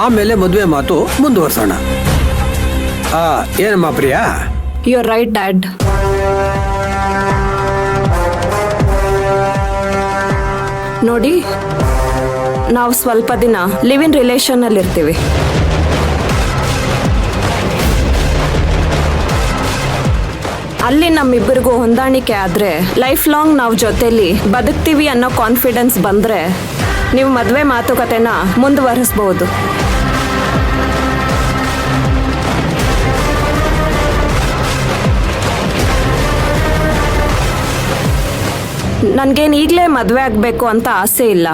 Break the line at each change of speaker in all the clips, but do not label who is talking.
ಆಮೇಲೆ ಮದುವೆ ಮಾತು ಮುಂದುವರ್ಸೋಣ. ಏನಮ್ಮ Priya?
You are right dad. ನೋಡಿ, ನಾವು ಸ್ವಲ್ಪ ದಿನ ಲಿವ್ ಇನ್ ರಿಲೇಷನ್ ಅಲ್ಲಿ ಇರ್ತೀವಿ. ಅಲ್ಲಿ ನಮ್ಮಿಬ್ಬರಿಗೂ ಹೊಂದಾಣಿಕೆ ಆದ್ರೆ ಲೈಫ್ ಲಾಂಗ್ ನಾವು ಜೊತೆಲಿ ಬದುಕ್ತೀವಿ ಅನ್ನೋ ಕಾನ್ಫಿಡೆನ್ಸ್ ಬಂದ್ರೆ ನೀವು ಮದುವೆ ಮಾತುಕತೆನ ಮುಂದುವರಿಸಬಹುದು. ನನ್ಗೇನು ಈಗಲೇ ಮದುವೆ ಆಗಬೇಕು ಅಂತ ಆಸೆ ಇಲ್ಲ.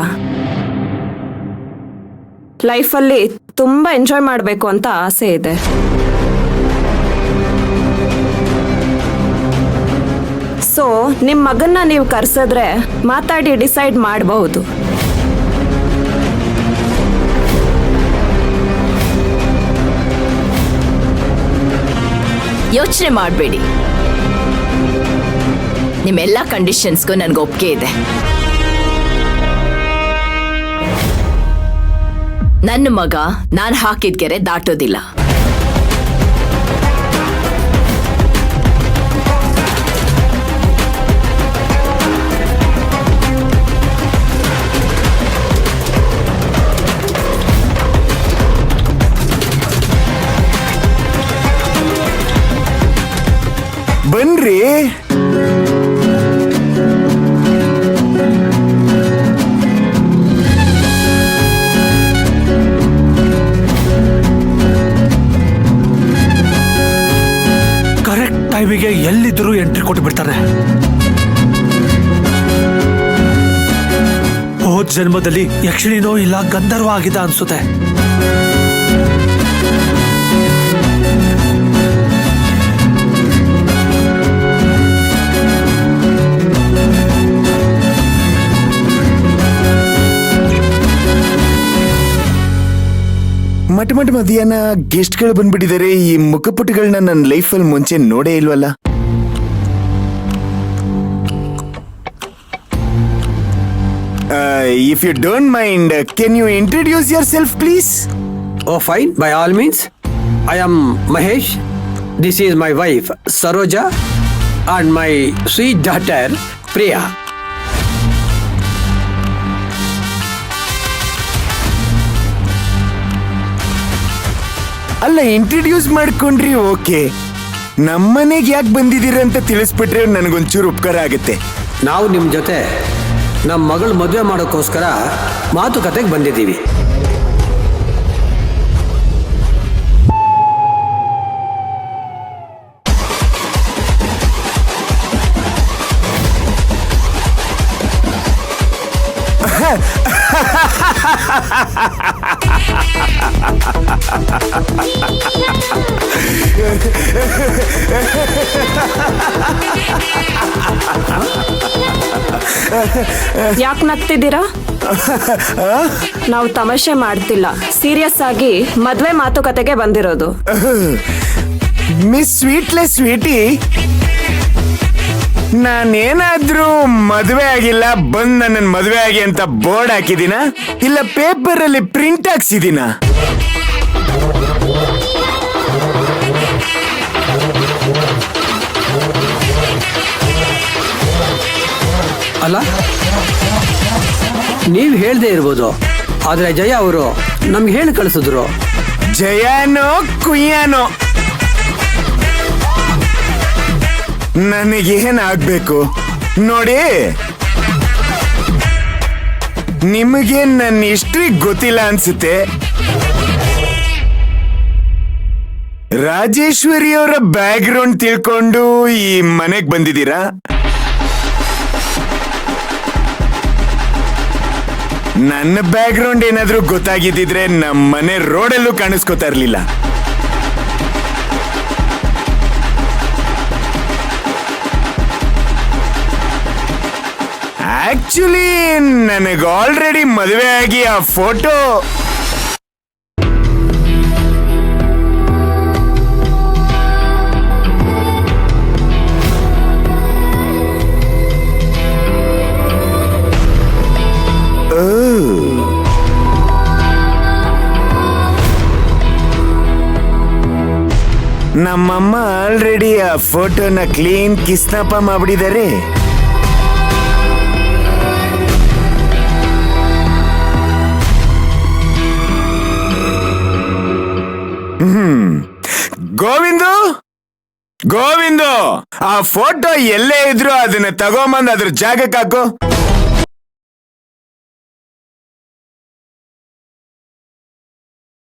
ಲೈಫಲ್ಲಿ ತುಂಬ ಎಂಜಾಯ್ ಮಾಡಬೇಕು ಅಂತ ಆಸೆ ಇದೆ. ಸೊ ನಿಮ್ಮ ಮಗನ್ನ ನೀವು ಕರೆಸಿದ್ರೆ ಮಾತಾಡಿ ಡಿಸೈಡ್ ಮಾಡಬಹುದು.
ಯೋಚನೆ ಮಾಡಬೇಡಿ, ನಿಮ್ಮೆಲ್ಲ ಕಂಡೀಷನ್ಸ್ಗೂ ನನಗೆ ಒಪ್ಪಿಗೆ ಇದೆ. ನನ್ನ ಮಗ ನಾನು ಹಾಕಿದ ಗೆರೆ ದಾಟೋದಿಲ್ಲ.
ಬನ್ರಿ.
ಕರೆಕ್ಟ್ ಟೈಮಿಗೆ ಎಲ್ಲಿದ್ದರೂ ಎಂಟ್ರಿ ಕೊಟ್ಟು ಬಿಡ್ತಾರೆ. ಹೋದ ಜನ್ಮದಲ್ಲಿ ಯಕ್ಷಿಣಿನೋ ಇಲ್ಲ ಗಂಧರ್ವ ಆಗಿದ ಅನ್ಸುತ್ತೆ.
ಮಠ ಮಧ್ಯಾಹ್ನ ಗೆಸ್ಟ್ಗಳು ಬಂದ್ಬಿಟ್ಟಿದ್ದಾರೆ. ಈ ಮುಖಪುಟಗಳನ್ನ ನನ್ನ ಲೈಫಲ್ಲಿ ಮುಂಚೆ ನೋಡೇ ಇಲ್ವಲ್ಲ. If you don't mind, can you introduce yourself please?
Oh, fine. By all means. I am Mahesh. This is my wife, Saroja, and my sweet daughter, Priya.
ಅಲ್ಲ, ಇಂಟ್ರೊಡ್ಯೂಸ್ ಮಾಡ್ಕೊಂಡ್ರಿ, ಓಕೆ. ನಮ್ಮನೆಗೆ ಯಾಕೆ ಬಂದಿದ್ದೀರ ಅಂತ ತಿಳಿಸ್ಬಿಟ್ರೆ ನನಗೊಂಚೂರು ಉಪಕಾರ ಆಗುತ್ತೆ.
ನಾವು ನಿಮ್ಮ ಜೊತೆ ನಮ್ಮ ಮಗಳು ಮದುವೆ ಮಾಡೋಕ್ಕೋಸ್ಕರ ಮಾತುಕತೆಗೆ ಬಂದಿದ್ದೀವಿ.
ಯಾಕೆ ನಗ್ತಿದ್ದೀರಾ? ನಾವು ತಮಾಷೆ ಮಾಡ್ತಿಲ್ಲ, ಸೀರಿಯಸ್ ಆಗಿ ಮದ್ವೆ ಮಾತುಕತೆಗೆ ಬಂದಿರೋದು.
ಮಿಸ್ ಸ್ವೀಟ್ಲೆಸ್ ಸ್ವೀಟಿ, ನಾನೇನಾದ್ರೂ ಮದುವೆ ಆಗಿಲ್ಲ ಬಂದ್ ನನ್ನ ಮದುವೆ ಆಗಿ ಅಂತ ಬೋರ್ಡ್ ಹಾಕಿದೀನ, ಇಲ್ಲ ಪೇಪರ್ ಅಲ್ಲಿ ಪ್ರಿಂಟ್ ಹಾಕ್ಸಿದೀನ?
ಅಲ್ಲ, ನೀವು ಹೇಳ್ದೇ ಇರ್ಬೋದು, ಆದ್ರೆ ಜಯ ಅವರು ನಮ್ಗೆ ಹೇಳಿ ಕಳಿಸಿದ್ರು.
ಜಯಾನೋ ಕುಯ್ಯಾನೋ ನನಗೇನಾಗ್ಬೇಕು ನೋಡಿ. ನಿಮಗೆ ನನ್ನ ಹಿಸ್ಟ್ರಿ ಗೊತ್ತಿಲ್ಲ ಅನ್ಸುತ್ತೆ. ರಾಜೇಶ್ವರಿ ಅವರ ಬ್ಯಾಕ್ ಗ್ರೌಂಡ್ ತಿಳ್ಕೊಂಡು ಈ ಮನೆಗೆ ಬಂದಿದ್ದೀರಾ? ನನ್ನ ಬ್ಯಾಕ್ ಗ್ರೌಂಡ್ ಏನಾದ್ರೂ ಗೊತ್ತಾಗಿದ್ದಿದ್ರೆ ನಮ್ಮ ಮನೆ ರೋಡಲ್ಲೂ ಕಾಣಿಸ್ಕೋತಾ ಇರ್ಲಿಲ್ಲ. ಆಕ್ಚುಲಿ ನನಗೆ ಆಲ್ರೆಡಿ ಮದುವೆ ಆಗಿ ಆ ಫೋಟೋ ನಮ್ಮಮ್ಮ ಆಲ್ರೆಡಿ ಆ ಫೋಟೋನ ಕ್ಲೀನ್ ಕಿಸ್ನಪ್ಪ ಮಾಡ್ಬಿಟ್ಟಿದ್ದಾರೆ. ಗೋವಿಂದು ಗೋವಿಂದು, ಆ ಫೋಟೋ ಎಲ್ಲೇ ಇದ್ರು ಅದನ್ನ ತಗೊಂಬಂದ್ ಅದ್ರ ಜಾಗಕ್ಕೆ ಹಾಕು.